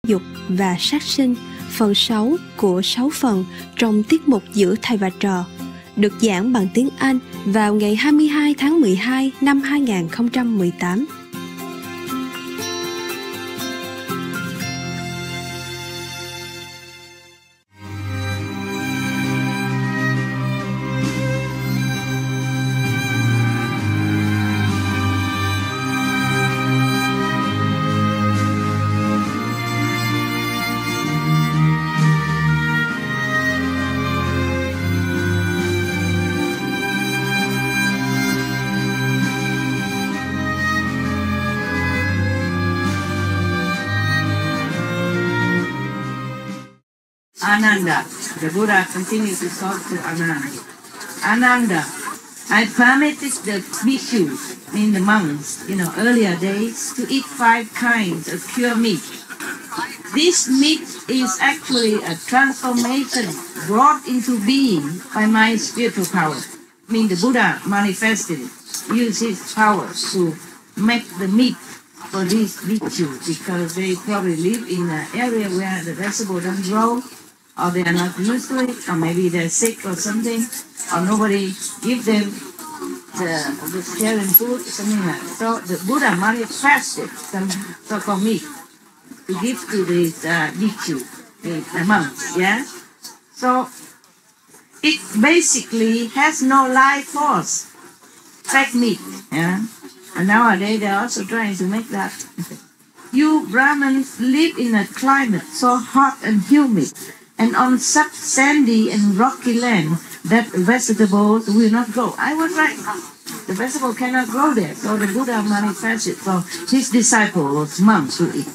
dục và sát sinh, phần 6 của 6 phần trong tiết mục Giữa Thầy và Trò, được giảng bằng tiếng Anh vào ngày 22 tháng 12 năm 2018. Ananda, the Buddha continues to talk to Ananda. Ananda, I permitted the bhikkhus, the monks, earlier days, to eat 5 kinds of pure meat. This meat is actually a transformation brought into being by my spiritual power. The Buddha manifested it, used his power to make the meat for these bhikkhus, because they probably live in an area where the vegetable don't grow, or they are not used to it, or maybe they're sick or something, or nobody give them the vegetarian food, something like that. So the Buddha manifested some so-called meat to give to these bhikkhu, the monks, yeah? So it basically has no life force, fake meat, yeah? And nowadays they're also trying to make that. You Brahmins live in a climate so hot and humid, and on such sandy and rocky land that vegetables will not grow. I was right. The vegetable cannot grow there. So the Buddha manifested for his disciples, monks, to eat.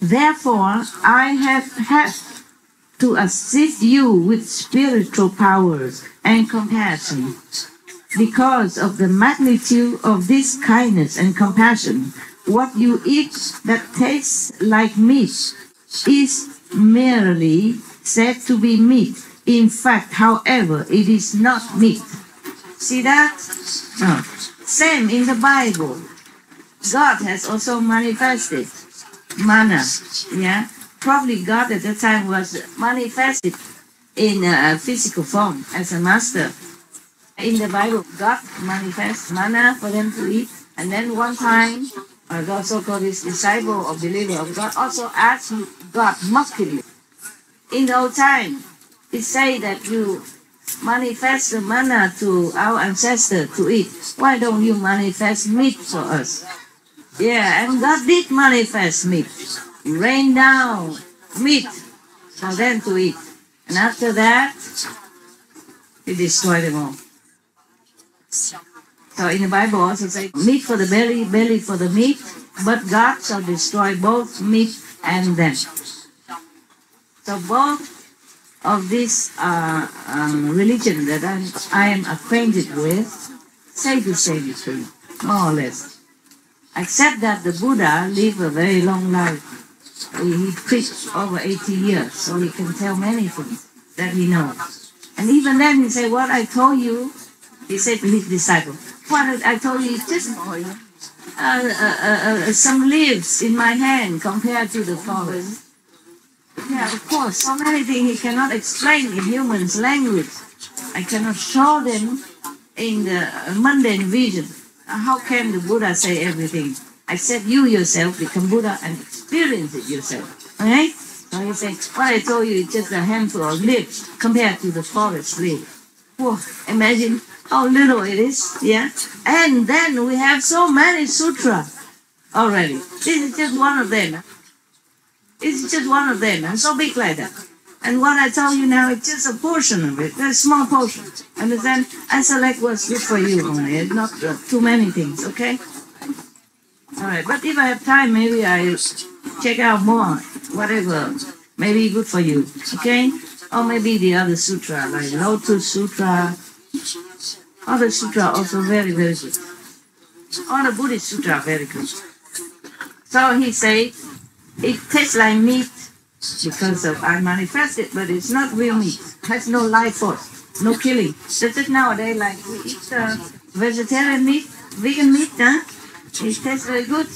Therefore, I have had to assist you with spiritual powers and compassion. Because of the magnitude of this kindness and compassion, what you eat that tastes like meat is merely said to be meat. In fact, however, it is not meat. See that? Same in the Bible. God has also manifested manna. Yeah, probably God at that time was manifested in a physical form as a master. In the Bible, God manifests manna for them to eat, and then one time, God so-called his disciple or believer of God also asked God mockingly. In the old time, it say that you manifest the manna to our ancestors to eat. Why don't you manifest meat for us? Yeah, and God did manifest meat. Rain down meat for them to eat. And after that, he destroyed them all. So in the Bible also say, meat for the belly, belly for the meat, but God shall destroy both meat and them. So both of these religion that I am acquainted with say the same thing, more or less. Except that the Buddha lived a very long life. He preached over 80 years, so he can tell many things that he knows. And even then he said, what I told you, he said to his disciple, what I told you is just some leaves in my hand compared to the forest. Yeah, of course, so many things he cannot explain in humans' language. I cannot show them in the mundane vision. How can the Buddha say everything? Except you yourself become Buddha and experience it yourself. Okay? So he said, what I told you is just a handful of leaves compared to the forest leaves. Whoa, imagine how little it is, yeah? And then we have so many sutras already. This is just one of them. It's just one of them, and so big like that. And what I tell you now is just a portion of it, a small portion. Understand? I select what's good for you only, it's not too many things, okay? All right, but if I have time, maybe I check out more, whatever, maybe good for you, okay? Or maybe the other sutra, like Lotus Sutra. Other sutra also very, very good. All the Buddhist sutra are very good. So he said, it tastes like meat because of I manifest it, but it's not real meat. It has no life force, no killing. Just nowadays, like we eat vegetarian meat, vegan meat, huh? It tastes very good.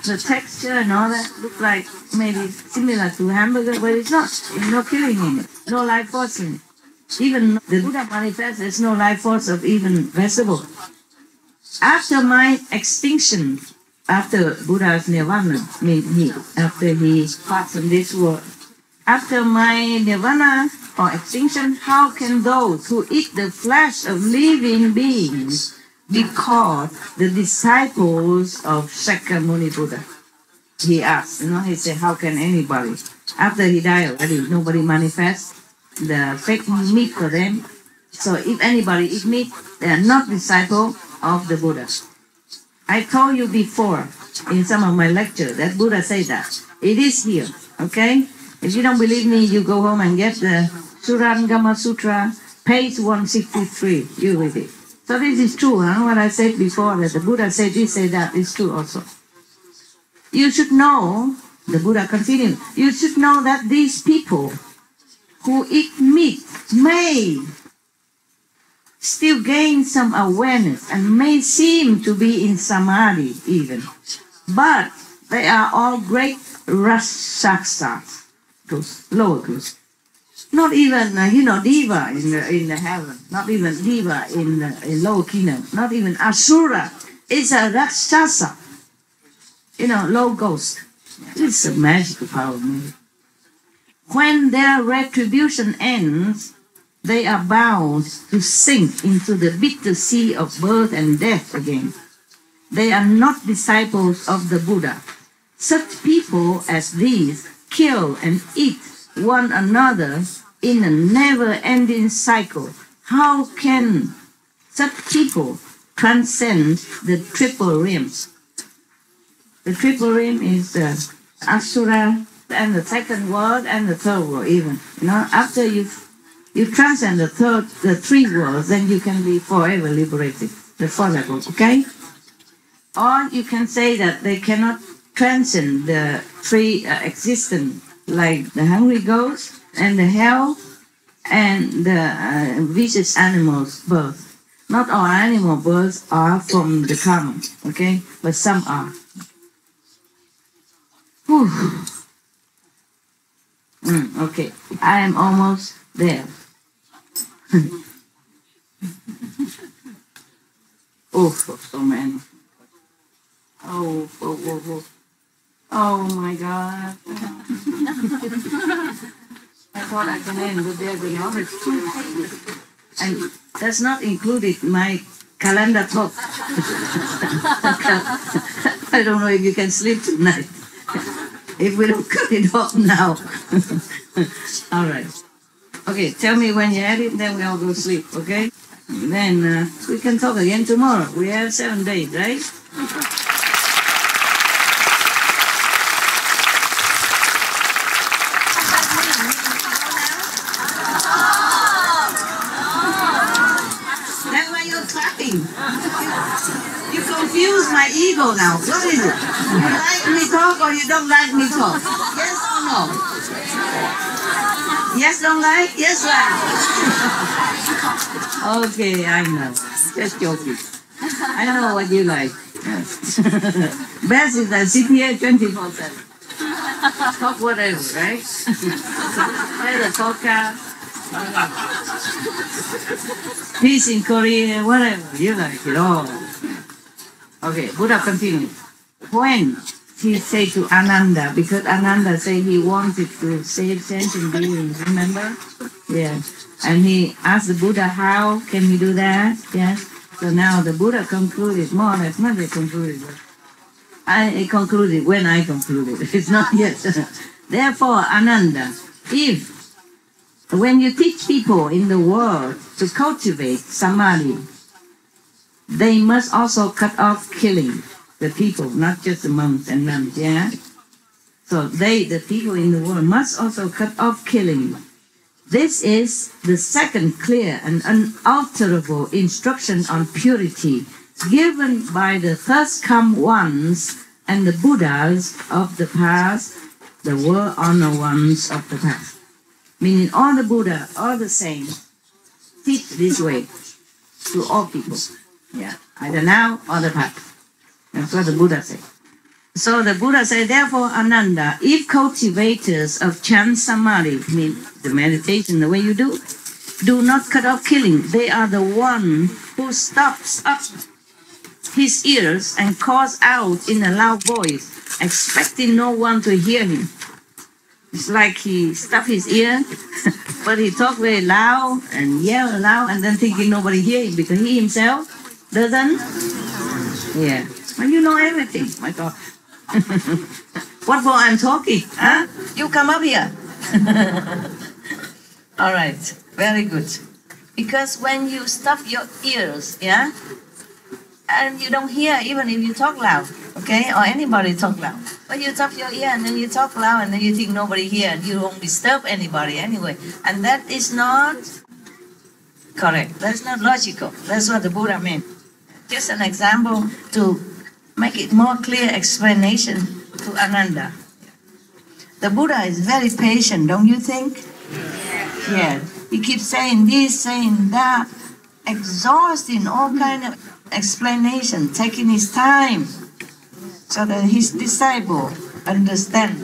the texture and all that look like maybe similar to hamburger, but it's not. There's no killing in it, no life force in it. Even the Buddha manifests, there's no life force of even vegetable. After my extinction, after Buddha's nirvana, after he passed from this world, after my nirvana or extinction, how can those who eat the flesh of living beings be called the disciples of Shakyamuni Buddha? He asked, he said, how can anybody? After he died already, nobody manifests the fake meat for them. So if anybody eat meat, they are not disciple of the Buddha. I told you before in some of my lectures that Buddha said that. It is here, okay? If you don't believe me, you go home and get the Surangama Sutra, page 163. You read it. So this is true, what I said before, that the Buddha said this, said that, is true also. You should know, the Buddha continued, you should know that these people who eat meat may still gain some awareness and may seem to be in samadhi even. But they are all great rasasas, those lower groups. Not even, diva in the heaven, not even diva in lower kingdom, not even asura. It's a rakshasa, low ghost. It's a magical power, maybe. When their retribution ends, they are bound to sink into the bitter sea of birth and death again. They are not disciples of the Buddha. Such people as these kill and eat one another in a never-ending cycle. How can such people transcend the triple realms? The triple realm is the asura, and the second world, and the third world even. After you transcend the three worlds, then you can be forever liberated. The four levels, okay? Or you can say that they cannot transcend the three existence, like the hungry ghost and the hell and the vicious animals birth. Not all animal births are from the karma, okay? But some are. Whew. Okay, I am almost there. So many. Oh my God. I thought I can end, but there we are. And that's not included my calendar talk. I don't know if you can sleep tonight. If we don't cut it off now. All right. Okay, tell me when you had it, then we all go sleep, okay? Then we can talk again tomorrow. We have 7 days, right? That's why you're clapping. You confuse my ego now. What is it? You like me talk or you don't like me talk? Yes or no? Yes, don't like? Yes, like. Okay, I know. Just joking. I know what you like. Yes. Best is that sit here 24/7. Talk whatever, right? Play the podcast. Peace in Korea, whatever. You like it all. Okay, Buddha continued. When he said to Ananda, because Ananda said he wanted to save sentient beings, remember? Yeah. And he asked the Buddha, how can he do that? Yes. So now the Buddha concluded, more or less, not concluded. I concluded when I concluded. It's not yet. Therefore, Ananda, when you teach people in the world to cultivate samadhi, they must also cut off killing the people, not just the monks and nuns, yeah? So the people in the world, must also cut off killing. This is the second clear and unalterable instruction on purity given by the thus come ones and the Buddhas of the past, the world-honored ones of the past. Meaning all the Buddha, all the saints, teach this way to all people. Yeah, either now or the past. That's what the Buddha said. So the Buddha said, therefore, Ananda, if cultivators of chant samadhi, mean the meditation, the way you do not cut off killing, they are the one who stops up his ears and calls out in a loud voice, expecting no one to hear him. It's like he stuffed his ear, but he talked very loud and yelled loud and then thinking nobody hear him because he himself doesn't. Yeah. But you know everything, my God. What for I'm talking? Huh? You come up here. All right. Very good. Because when you stuff your ears, yeah, and you don't hear even if you talk loud, okay, or anybody talk loud. But you stuff your ear and then you talk loud and then you think nobody hear and you won't disturb anybody anyway. And that is not correct. That's not logical. That's what the Buddha meant. Just an example to make it more clear explanation to Ananda. The Buddha is very patient, don't you think? Yeah. He keeps saying this, saying that, exhausting all kind of explanation, taking his time so that his disciple understand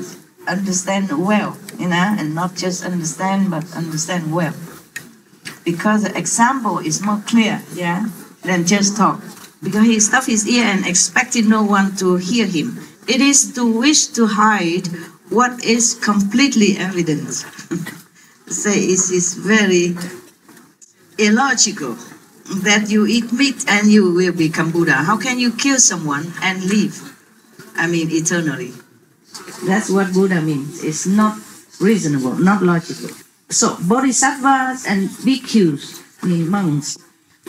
well, you know, and not just understand but understand well. Because the example is more clear, yeah, than just talk. Because he stuffed his ear and expected no one to hear him. It is to wish to hide what is completely evident. Say it is very illogical that you eat meat and you will become Buddha. How can you kill someone and live? I mean, eternally. That's what Buddha means. It's not reasonable, not logical. So, bodhisattvas and bhikkhus, mean monks,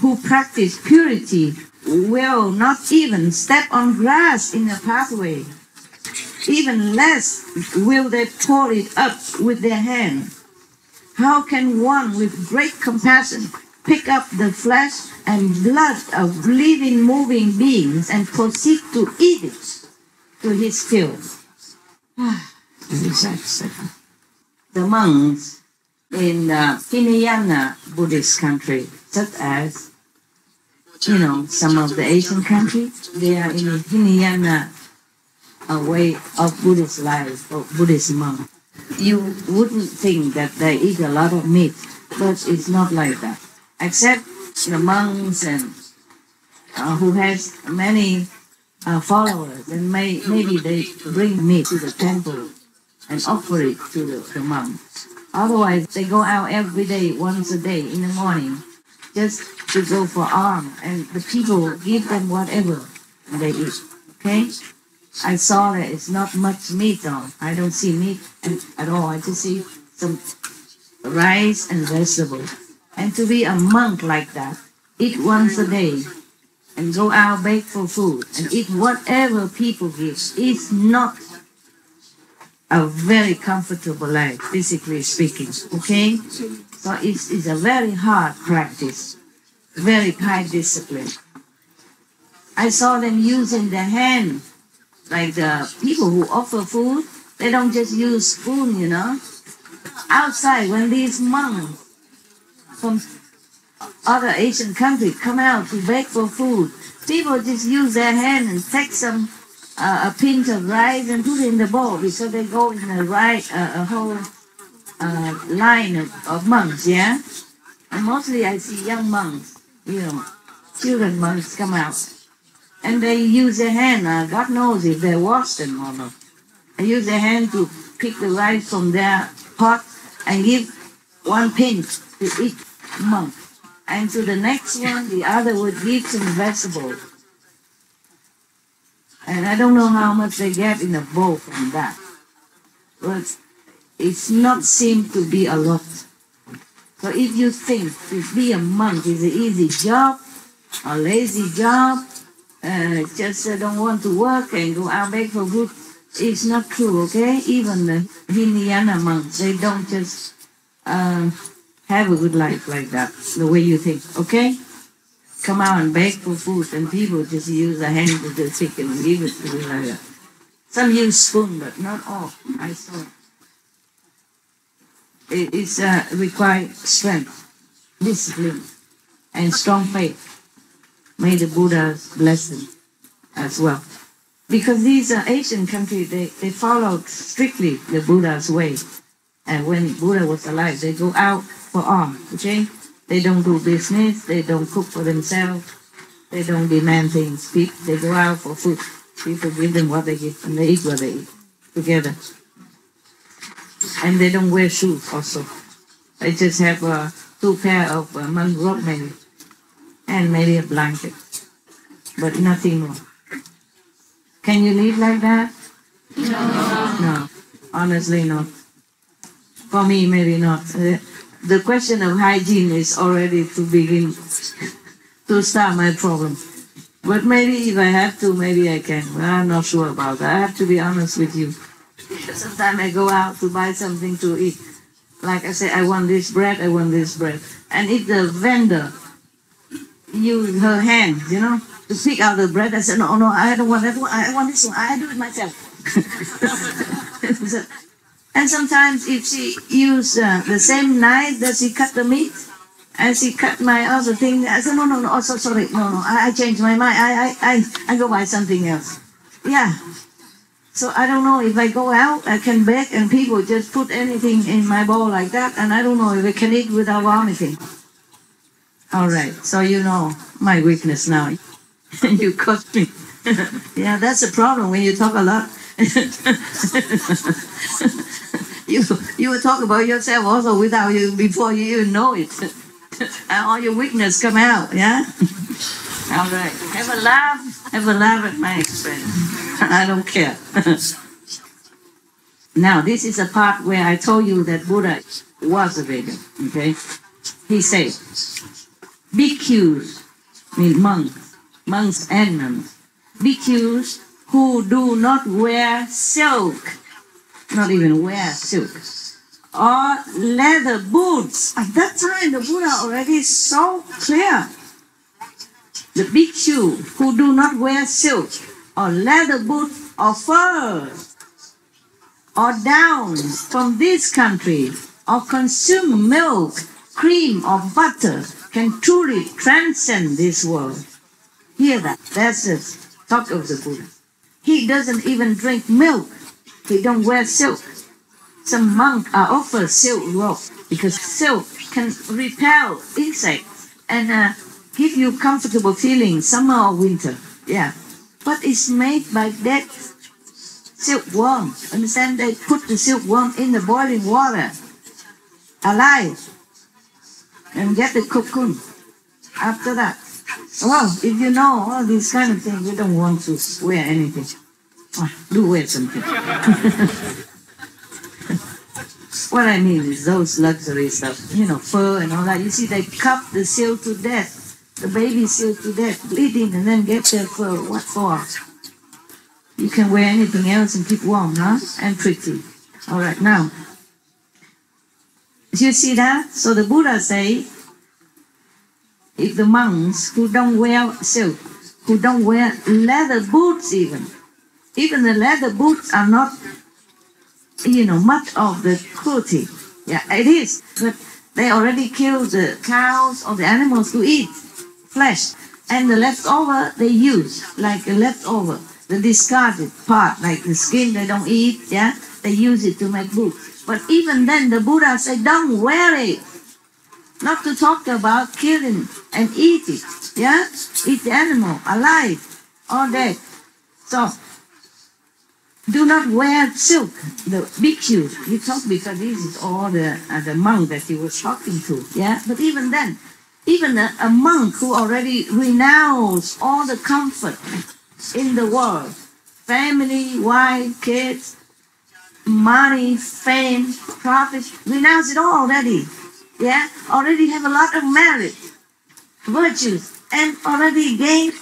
who practice purity will not even step on grass in a pathway. Even less will they pull it up with their hand. How can one with great compassion pick up the flesh and blood of living, moving beings and proceed to eat it to his fill? The monks in Hinayana Buddhist country, such as, you know, some of the Asian countries, they are in a Hinayana way of Buddhist life, or Buddhist monk. You wouldn't think that they eat a lot of meat, but it's not like that. Except the monks and who has many followers, and maybe they bring meat to the temple and offer it to the monks. Otherwise, they go out every day, once a day in the morning, just to go for alms, and the people give them whatever they eat. Okay? I saw that it's not much meat on. I don't see meat at all. I just see some rice and vegetables. And to be a monk like that, eat once a day and go out beg for food and eat whatever people give is not a very comfortable life, physically speaking. Okay? So it's a very hard practice, very high discipline. I saw them using their hand. Like the people who offer food, they don't just use spoon, you know. Outside, when these monks from other Asian countries come out to beg for food, people just use their hand and take some a pinch of rice and put it in the bowl, because they go in a whole line of monks, yeah. And mostly I see young monks, you know, children monks come out. And they use their hand, God knows if they wash them or not. They use their hand to pick the rice from their pot and give one pinch to each monk. And to the next one, the other would give some vegetables. And I don't know how much they get in a bowl from that. But it's not seem to be a lot. So if you think to be a monk is an easy job, a lazy job, just don't want to work and go out beg for food, it's not true, okay? Even the Hinayana monks, they don't just have a good life like that, the way you think, okay? Come out and beg for food, and people just use a hand to the chicken and give it to you like that. Some use spoon, but not all. I saw it requires strength, discipline, and strong faith. May the Buddha's blessing as well. Because these Asian countries, they follow strictly the Buddha's way. And when Buddha was alive, they go out for alms, okay? They don't do business, they don't cook for themselves, they don't demand things. They go out for food. People give them what they give, and they eat what they eat together. And they don't wear shoes also. They just have 2 pair of monk robe maybe, and maybe a blanket, but nothing more. Can you live like that? No, honestly not. For me, maybe not. The question of hygiene is already to begin to start my problem. But maybe if I have to, maybe I can. Well, I'm not sure about that. I have to be honest with you. Sometimes I go out to buy something to eat. Like I say, I want this bread, I want this bread. And if the vendor use her hand, to pick out the bread, I say, no, I don't want that one. I want this one. I do it myself. And sometimes if she use the same knife that she cut the meat, and she cut my other thing, I said, no, oh, so sorry, no, I changed my mind. I go buy something else. Yeah. So I don't know if I go out, I can beg, and people just put anything in my bowl like that, and I don't know if I can eat without vomiting. All right, so you know my weakness now. You caught me. Yeah, that's a problem when you talk a lot. You will talk about yourself also without you, before you even know it. And all your weakness come out, yeah? All right, have a laugh at my expense. I don't care. Now, this is a part where I told you that Buddha was a vegan, okay? He said, bhikkhus, mean monks and nuns, bhikkhus who do not wear silk, not even wear silk, or leather boots. At that time, the Buddha already so clear. The bhikshu who do not wear silk, or leather boots, or fur, or down from this country, or consume milk, cream, or butter, can truly transcend this world. Hear that. That's the talk of the Buddha. He doesn't even drink milk. He don't wear silk. Some monks are offered silk robe because silk can repel insects and give you comfortable feeling, summer or winter. Yeah. But it's made by that silkworm. Understand? They put the silkworm in the boiling water, alive, and get the cocoon. After that, well, if you know all these kind of things, you don't want to wear anything. Do wear something. What I mean is those luxury stuff, fur and all that. You see, they cup the seal to death, the baby seal to death, bleeding, and then get their fur. What for? You can wear anything else and keep warm, huh? And pretty. All right, now, you see that? So the Buddha say, if the monks who don't wear silk, who don't wear leather boots even the leather boots are not, much of the cruelty. Yeah, it is. But they already kill the cows or the animals to eat flesh. And the leftover they use, like a leftover, the discarded part, like the skin they don't eat, yeah? They use it to make boots. But even then, the Buddha said, don't wear it. Not to talk about killing and eat it, yeah? Eat the animal alive or dead. So, do not wear silk, the bhikshu. He talked because this is all the monk that he was talking to, yeah? But even then, even a monk who already renounced all the comfort in the world, family, wife, kids, money, fame, profit, renounce it all already, yeah? Already have a lot of merit, virtues, and already gained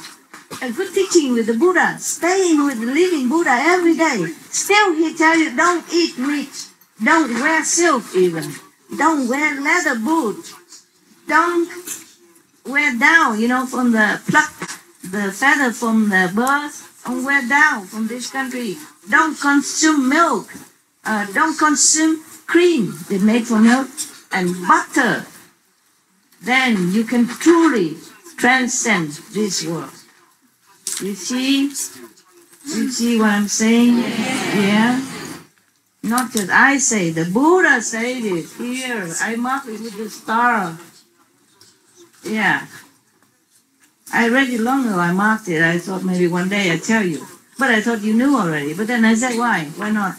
a good teaching with the Buddha, staying with the living Buddha every day. Still he tells you, don't eat meat, don't wear silk even, don't wear leather boots, don't wear down, from the pluck, the feather from the birds, don't wear down from this country. Don't consume milk, don't consume cream they made from milk, and butter. Then you can truly transcend this world. You see, You see what I'm saying? Yeah. Not just I say, the Buddha said it. Here, I mark it with the star. Yeah. I read it long ago, I marked it. I thought maybe one day I'd tell you. But I thought you knew already. But then I said, why? Why not?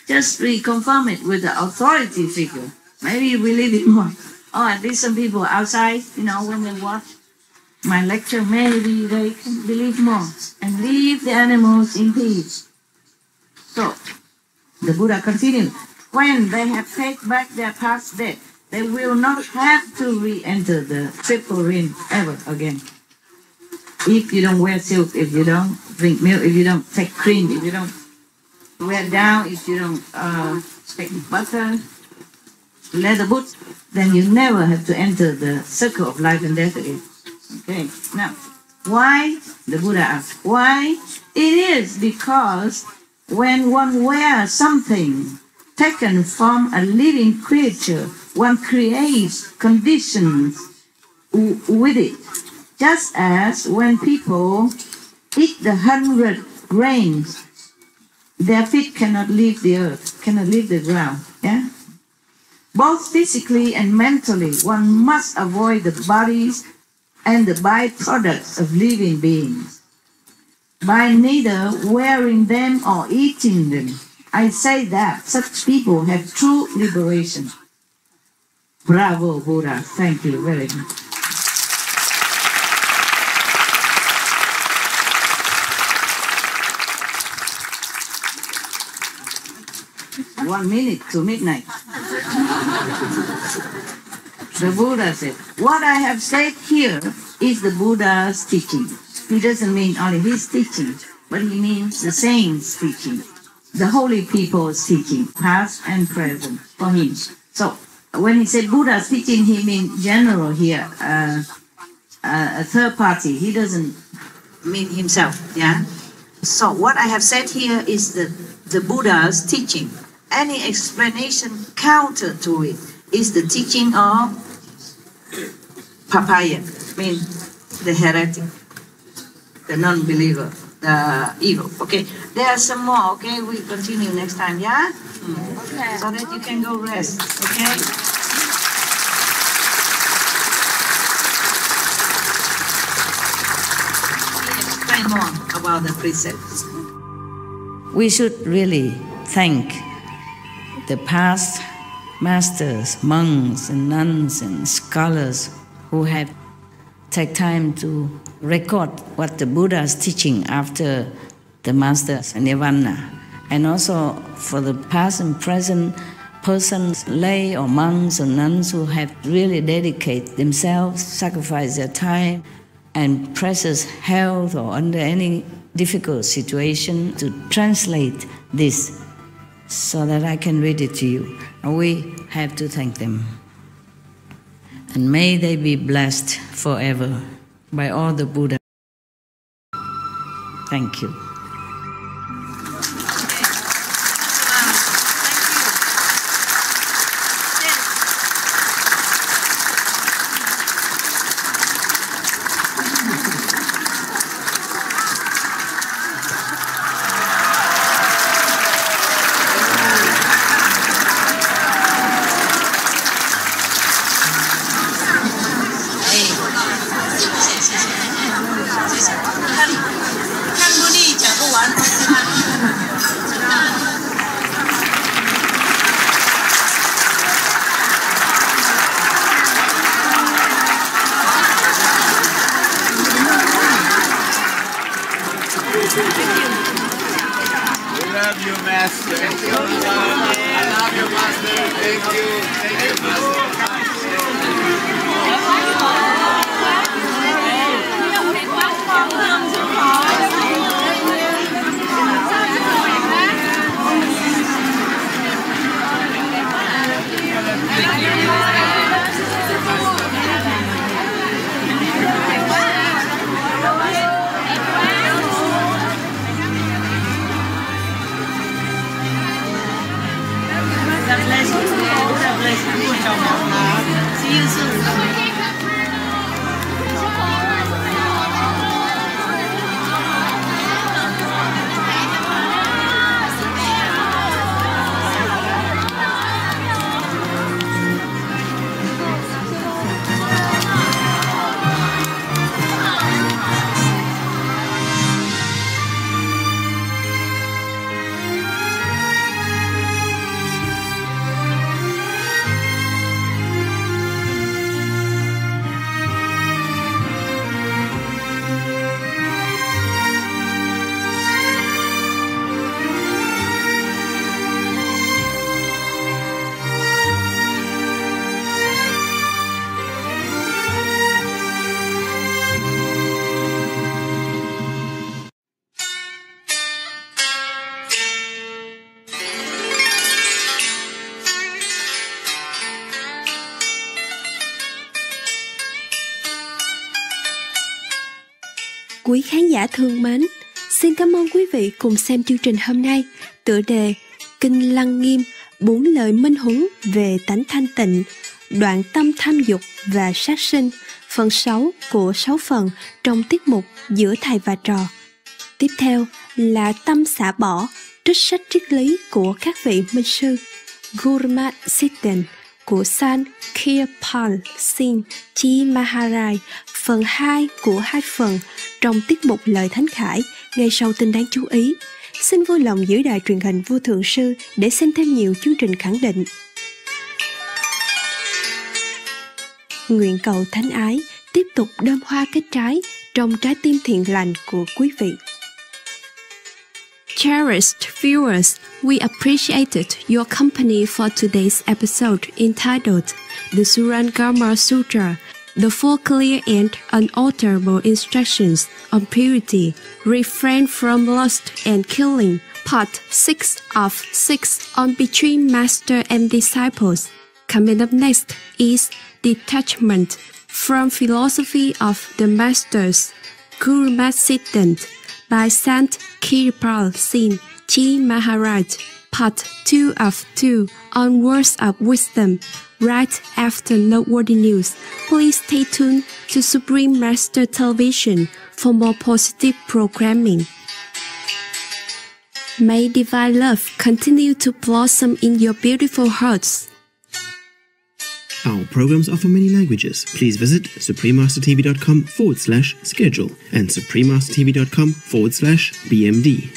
Just reconfirm it with the authority figure. Maybe you believe it more. Oh, at least some people outside, when they watch my lecture, maybe they can believe more and leave the animals in peace. So, the Buddha continued, when they have paid back their past debt, they will not have to re-enter the triple ring ever again. If you don't wear silk, if you don't drink milk, if you don't take cream, if you don't wear down, if you don't take butter, leather boots, then you never have to enter the circle of life and death again. Okay, now, why? The Buddha asked, why? It is because when one wears something taken from a living creature, one creates conditions with it. Just as when people eat the 100 grains, their feet cannot leave the earth, cannot leave the ground. Yeah? Both physically and mentally, one must avoid the bodies and the byproducts of living beings by neither wearing them or eating them. I say that such people have true liberation. Bravo, Buddha. Thank you very much. One minute to midnight. The Buddha said, what I have said here is the Buddha's teaching. He doesn't mean only his teaching, but he means the saints' teaching, the holy people's teaching, past and present, for him. So when he said Buddha's teaching, he means general here, a third party. He doesn't mean himself. Yeah. So what I have said here is the Buddha's teaching. Any explanation counter to it is the teaching of papaya, mean the heretic, the non-believer, the evil. Okay, there are some more. Okay, we continue next time. Yeah. Okay. So that you can go rest. Okay. Explain more about the precepts. We should really thank the past masters, monks and nuns and scholars who have taken time to record what the Buddha is teaching after the master's nirvana. And also for the past and present persons, lay or monks or nuns who have really dedicated themselves, sacrificed their time and precious health or under any difficult situation to translate this so that I can read it to you. And we have to thank them. And may they be blessed forever by all the Buddha. Thank you. Quý khán giả thương mến, xin cảm ơn quý vị cùng xem chương trình hôm nay. Tựa đề Kinh Lăng Nghiêm, 4 lời minh huấn về tánh thanh tịnh, đoạn tâm tham dục và sát sinh, phần 6 của 6 phần trong tiết mục Giữa Thầy và Trò. Tiếp theo là tâm xả bỏ, trích sách triết lý của các vị minh sư Gurmat Sitten của Sant Kirpal Singh Ji Maharaj, phần 2 của 2 phần trong tiết mục Lời Thánh Khải, ngay sau tin đáng chú ý. Xin vui lòng giữ đài truyền hình Vua Thượng Sư để xem thêm nhiều chương trình khẳng định. Nguyện cầu thánh ái tiếp tục đơm hoa kết trái trong trái tim thiện lành của quý vị. Cherished viewers, we appreciated your company for today's episode entitled The Surangama Sutra, The Four Clear and Unalterable Instructions on Purity, Refrain from Lust and Killing, Part 6 of 6 on Between Master and Disciples. Coming up next is Detachment from Philosophy of the Masters, Gurmat Sitten, by Sant Kirpal Singh Ji Maharaj, Part 2 of 2 on Words of Wisdom, right after noteworthy news. Please stay tuned to Supreme Master Television for more positive programming. May divine love continue to blossom in your beautiful hearts. Our programs offer many languages. Please visit suprememastertv.com/schedule and suprememastertv.com/BMD.